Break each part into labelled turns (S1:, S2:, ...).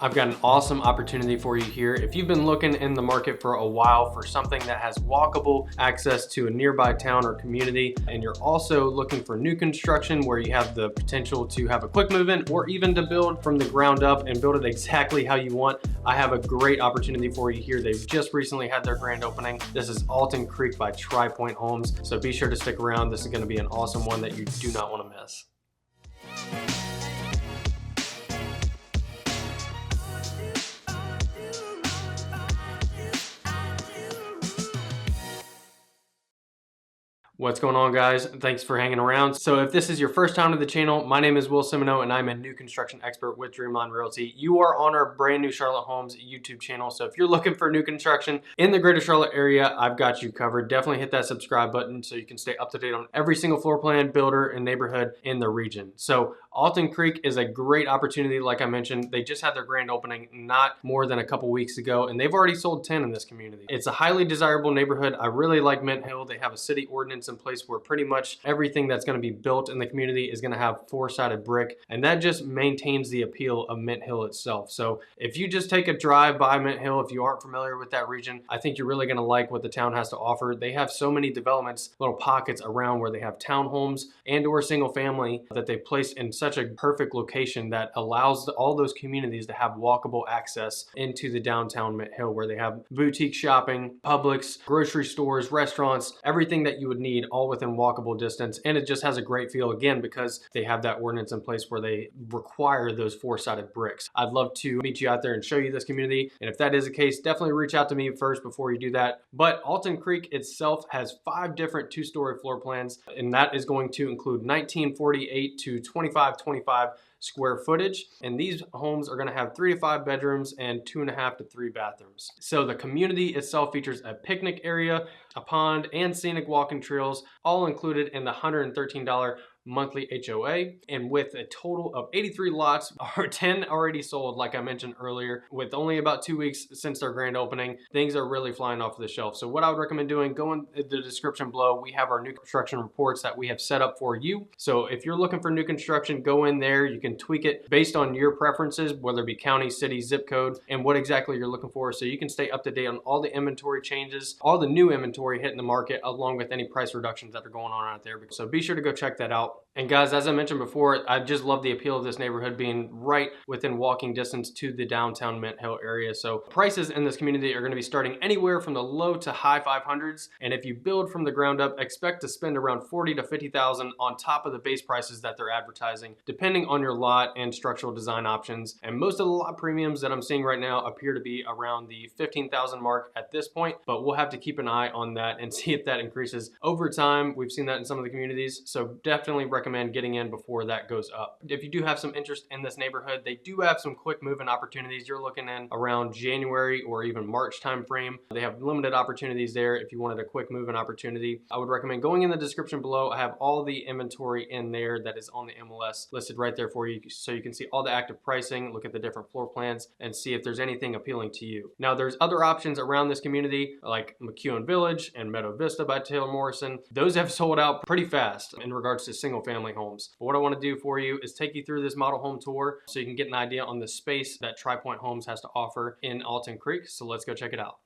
S1: I've got an awesome opportunity for you here. If you've been looking in the market for a while for something that has walkable access to a nearby town or community, and you're also looking for new construction where you have the potential to have a quick move-in or even to build from the ground up and build it exactly how you want, I have a great opportunity for you here. They've just recently had their grand opening. This is Alton Creek by Tri Pointe Homes, so be sure to stick around. This is going to be an awesome one that you do not want to miss. What's going on, guys? Thanks for hanging around. So if this is your first time to the channel, my name is Will Simoneaux and I'm a new construction expert with Dreamline Realty. You are on our brand new Charlotte Homes YouTube channel. So if you're looking for new construction in the greater Charlotte area, I've got you covered. Definitely hit that subscribe button so you can stay up to date on every single floor plan, builder, and neighborhood in the region. So Alton Creek is a great opportunity. Like I mentioned, they just had their grand opening not more than a couple weeks ago, and they've already sold 10 in this community. It's a highly desirable neighborhood. I really like Mint Hill. They have a city ordinance in place where pretty much everything that's going to be built in the community is going to have four-sided brick, and that just maintains the appeal of Mint Hill itself. So if you just take a drive by Mint Hill, if you aren't familiar with that region, I think you're really going to like what the town has to offer. They have so many developments, little pockets around where they have townhomes and or single family that they placed in such a perfect location that allows all those communities to have walkable access into the downtown Mint Hill, where they have boutique shopping, Publix, grocery stores, restaurants, everything that you would need all within walkable distance. And it just has a great feel, again, because they have that ordinance in place where they require those four-sided bricks. I'd love to meet you out there and show you this community. And if that is the case, definitely reach out to me first before you do that. But Alton Creek itself has 5 different 2-story floor plans, and that is going to include 1948 to 2525 square footage. And these homes are going to have 3 to 5 bedrooms and 2.5 to 3 bathrooms. So the community itself features a picnic area, a pond, and scenic walking trails, all included in the $113 monthly HOA. And with a total of 83 lots, or 10 already sold, like I mentioned earlier, with only about 2 weeks since their grand opening, things are really flying off the shelf. So what I would recommend doing, go in the description below. We have our new construction reports that we have set up for you. So if you're looking for new construction, go in there. You can tweak it based on your preferences, whether it be county, city, zip code, and what exactly you're looking for. So you can stay up to date on all the inventory changes, all the new inventory hitting the market, along with any price reductions that are going on out there. So be sure to go check that out. And guys, as I mentioned before, I just love the appeal of this neighborhood being right within walking distance to the downtown Mint Hill area. So prices in this community are going to be starting anywhere from the low to high 500s. And if you build from the ground up, expect to spend around $40,000 to $50,000 on top of the base prices that they're advertising, depending on your lot and structural design options. And most of the lot premiums that I'm seeing right now appear to be around the $15,000 mark at this point, but we'll have to keep an eye on that and see if that increases over time. We've seen that in some of the communities, so definitely recommend getting in before that goes up. If you do have some interest in this neighborhood, they do have some quick move-in opportunities. You're looking in around January or even March timeframe. They have limited opportunities there if you wanted a quick move-in opportunity. I would recommend going in the description below. I have all the inventory in there that is on the MLS listed right there for you, so you can see all the active pricing, look at the different floor plans, and see if there's anything appealing to you. Now, there's other options around this community like McEwen Village and Meadow Vista by Taylor Morrison. Those have sold out pretty fast in regards to single family homes. But what I want to do for you is take you through this model home tour so you can get an idea on the space that Tri Pointe Homes has to offer in Alton Creek. So let's go check it out.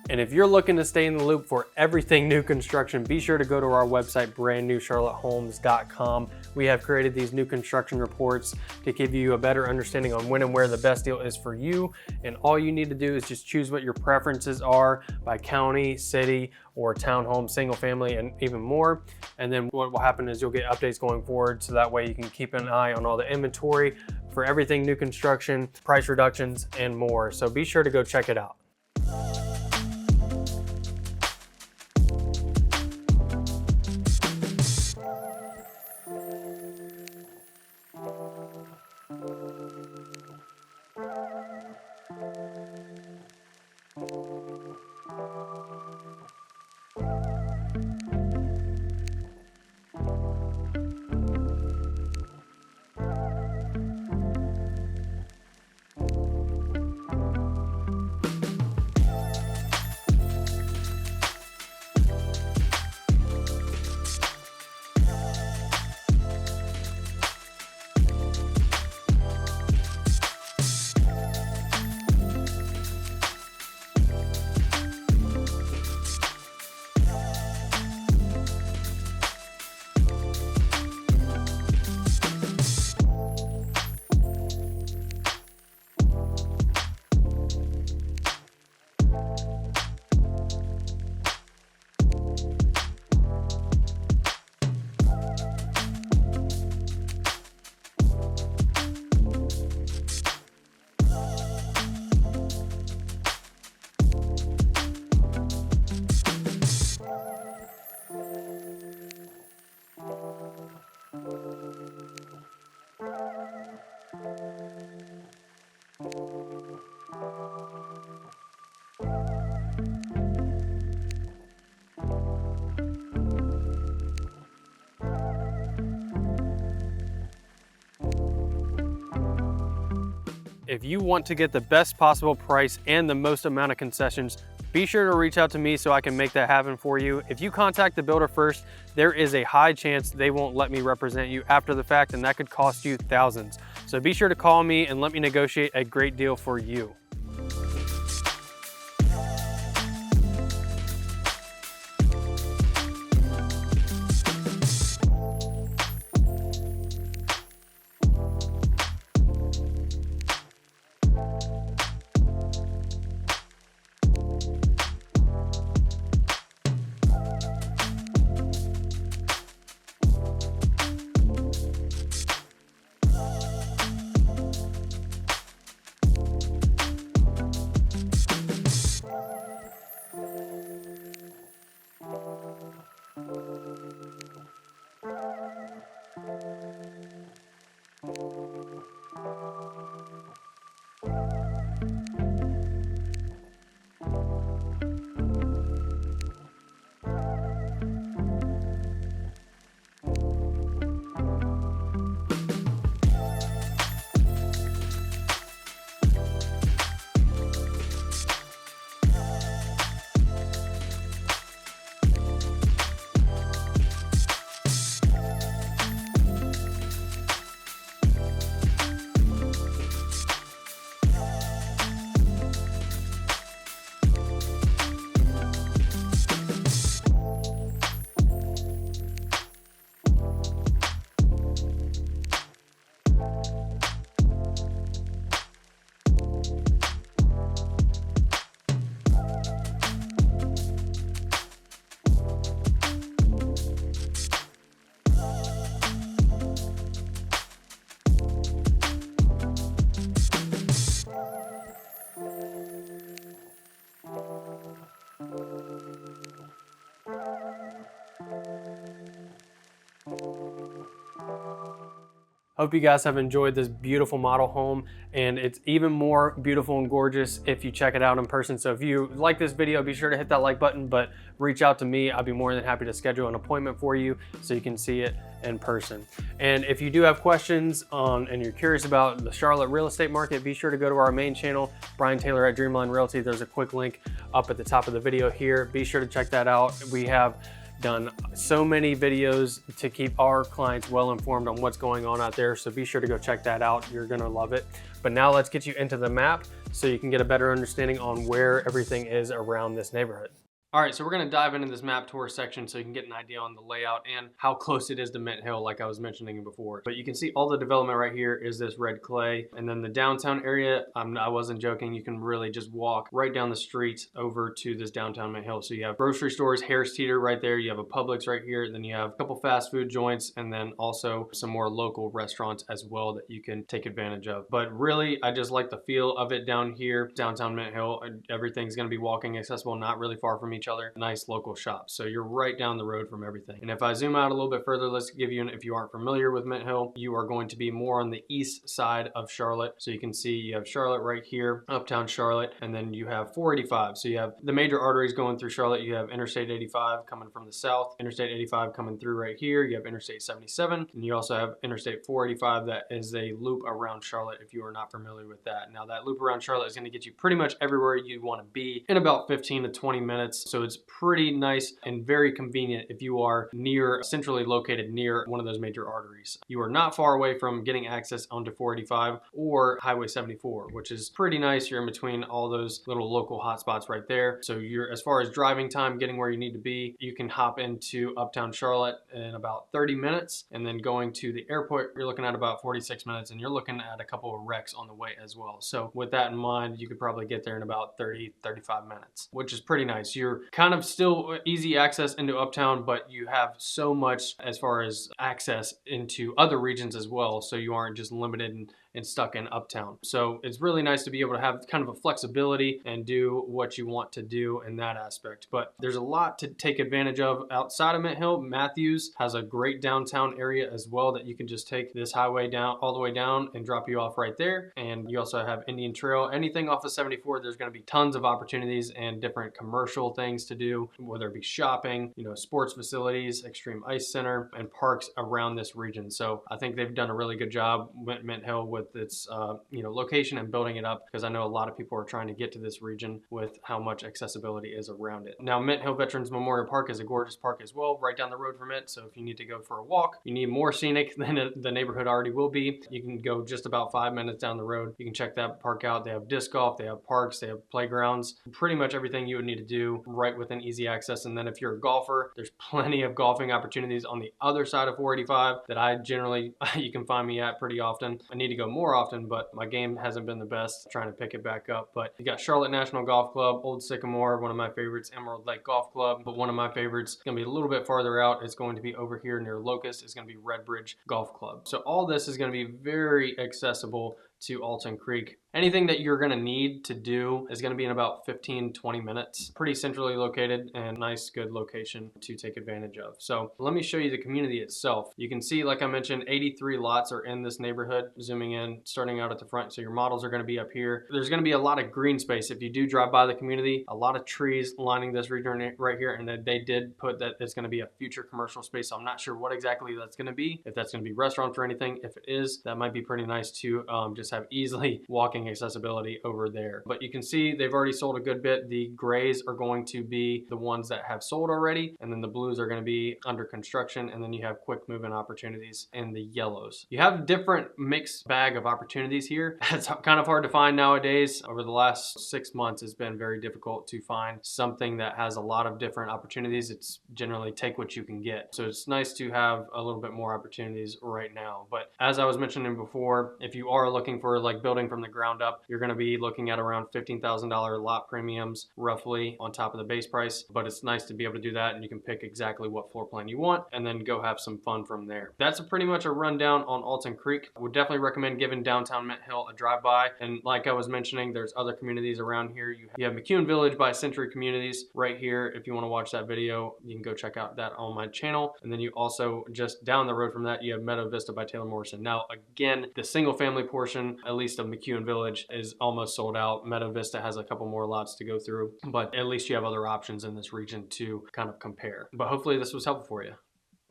S1: And if you're looking to stay in the loop for everything new construction, be sure to go to our website, brandnewcharlottehomes.com. We have created these new construction reports to give you a better understanding on when and where the best deal is for you. And all you need to do is just choose what your preferences are by county, city, or townhome, single family, and even more. And then what will happen is you'll get updates going forward, so that way you can keep an eye on all the inventory for everything new construction, price reductions, and more. So be sure to go check it out. If you want to get the best possible price and the most amount of concessions, be sure to reach out to me so I can make that happen for you. If you contact the builder first, there is a high chance they won't let me represent you after the fact, and that could cost you thousands. So be sure to call me and let me negotiate a great deal for you. Hope you guys have enjoyed this beautiful model home, and it's even more beautiful and gorgeous if you check it out in person. So if you like this video, be sure to hit that like button, but reach out to me. I'll be more than happy to schedule an appointment for you so you can see it in person. And if you do have questions and you're curious about the Charlotte real estate market, be sure to go to our main channel, Brian Taylor at Dreamline Realty. There's a quick link up at the top of the video here. Be sure to check that out. We have done so many videos to keep our clients well informed on what's going on out there. So be sure to go check that out. You're gonna love it. But now let's get you into the map so you can get a better understanding on where everything is around this neighborhood. All right, so we're gonna dive into this map tour section so you can get an idea on the layout and how close it is to Mint Hill, like I was mentioning before. But you can see all the development right here is this red clay. And then the downtown area, I wasn't joking, you can really just walk right down the street over to this downtown Mint Hill. So you have grocery stores, Harris Teeter right there, you have a Publix right here, then you have a couple fast food joints, and then also some more local restaurants as well that you can take advantage of. But really, I just like the feel of it down here, downtown Mint Hill. Everything's gonna be walking accessible, not really far from each other. Nice local shops. So you're right down the road from everything. And if I zoom out a little bit further, let's give you, if you aren't familiar with Mint Hill, you are going to be more on the east side of Charlotte. So you can see you have Charlotte right here, uptown Charlotte, and then you have 485. So you have the major arteries going through Charlotte. You have Interstate 85 coming from the south, Interstate 85 coming through right here. You have Interstate 77, and you also have Interstate 485 that is a loop around Charlotte if you are not familiar with that. Now that loop around Charlotte is going to get you pretty much everywhere you want to be in about 15 to 20 minutes. So it's pretty nice and very convenient if you are centrally located near one of those major arteries. You are not far away from getting access onto 485 or Highway 74, which is pretty nice. You're in between all those little local hotspots right there. So you're, as far as driving time, getting where you need to be, you can hop into uptown Charlotte in about 30 minutes, and then going to the airport, you're looking at about 46 minutes, and you're looking at a couple of wrecks on the way as well. So with that in mind, you could probably get there in about 35 minutes, which is pretty nice. You're kind of still easy access into uptown, but you have so much as far as access into other regions as well, so you aren't just limited and stuck in uptown. So it's really nice to be able to have kind of a flexibility and do what you want to do in that aspect. But there's a lot to take advantage of outside of Mint Hill. Matthews has a great downtown area as well that you can just take this highway down all the way down and drop you off right there. And you also have Indian Trail. Anything off of 74, there's going to be tons of opportunities and different commercial things to do, whether it be shopping, sports facilities, Extreme Ice Center, and parks around this region. So I think they've done a really good job with Mint Hill with its location and building it up, because I know a lot of people are trying to get to this region with how much accessibility is around it. Now, Mint Hill Veterans Memorial Park is a gorgeous park as well, right down the road from it. So if you need to go for a walk, you need more scenic than the neighborhood already will be, you can go just about 5 minutes down the road. You can check that park out. They have disc golf, they have parks, they have playgrounds, pretty much everything you would need to do right within easy access. And then if you're a golfer, there's plenty of golfing opportunities on the other side of 485 that I generally, you can find me at pretty often. I need to go more often, but my game hasn't been the best, trying to pick it back up. But you got Charlotte National Golf Club, Old Sycamore, one of my favorites, Emerald Lake Golf Club, but one of my favorites, gonna be a little bit farther out, it's going to be over here near Locust, it's gonna be Red Bridge Golf Club. So all this is gonna be very accessible to Alton Creek. Anything that you're gonna need to do is gonna be in about 15-20 minutes. Pretty centrally located and nice, good location to take advantage of. So let me show you the community itself. You can see, like I mentioned, 83 lots are in this neighborhood. Zooming in, starting out at the front, so your models are gonna be up here. There's gonna be a lot of green space if you do drive by the community. A lot of trees lining this region right here, and they did put that it's gonna be a future commercial space. So I'm not sure what exactly that's gonna be, if that's gonna be restaurants or anything. If it is, that might be pretty nice to just have easily walking accessibility over there. But you can see they've already sold a good bit. The grays are going to be the ones that have sold already, and then the blues are going to be under construction, and then you have quick movement opportunities in the yellows. You have different mixed bag of opportunities here. It's kind of hard to find nowadays. Over the last 6 months, it's been very difficult to find something that has a lot of different opportunities. It's generally take what you can get. So it's nice to have a little bit more opportunities right now. But as I was mentioning before, if you are looking for like building from the ground up, you're going to be looking at around $15,000 lot premiums roughly on top of the base price. But it's nice to be able to do that, and you can pick exactly what floor plan you want and then go have some fun from there. That's pretty much a rundown on Alton Creek. I would definitely recommend giving downtown Mint Hill a drive-by. And like I was mentioning, there's other communities around here. You have McEwen Village by Century Communities right here. If you want to watch that video, you can go check out that on my channel. And then you also, just down the road from that, you have Meadow Vista by Taylor Morrison. Now again, the single family portion, at least of McEwen Village, is almost sold out. Meadow Vista has a couple more lots to go through, but at least you have other options in this region to kind of compare. But hopefully this was helpful for you.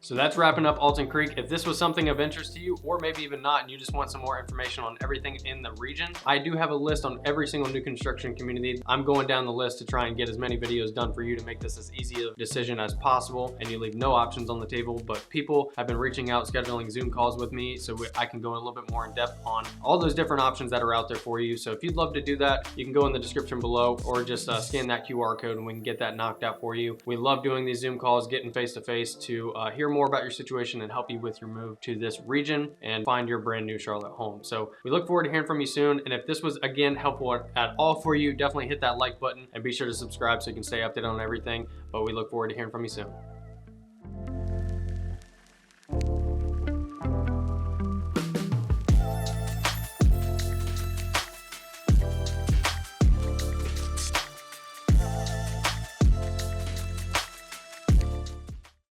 S1: So that's wrapping up Alton Creek. If this was something of interest to you, or maybe even not, and you just want some more information on everything in the region, I do have a list on every single new construction community. I'm going down the list to try and get as many videos done for you to make this as easy a decision as possible, and you leave no options on the table. But people have been reaching out, scheduling Zoom calls with me so I can go a little bit more in depth on all those different options that are out there for you. So if you'd love to do that, you can go in the description below, or just scan that QR code and we can get that knocked out for you. We love doing these Zoom calls, getting face to face to hear more about your situation and help you with your move to this region and find your brand new Charlotte home. So we look forward to hearing from you soon. And if this was, again, helpful at all for you, definitely hit that like button and be sure to subscribe so you can stay updated on everything. But we look forward to hearing from you soon.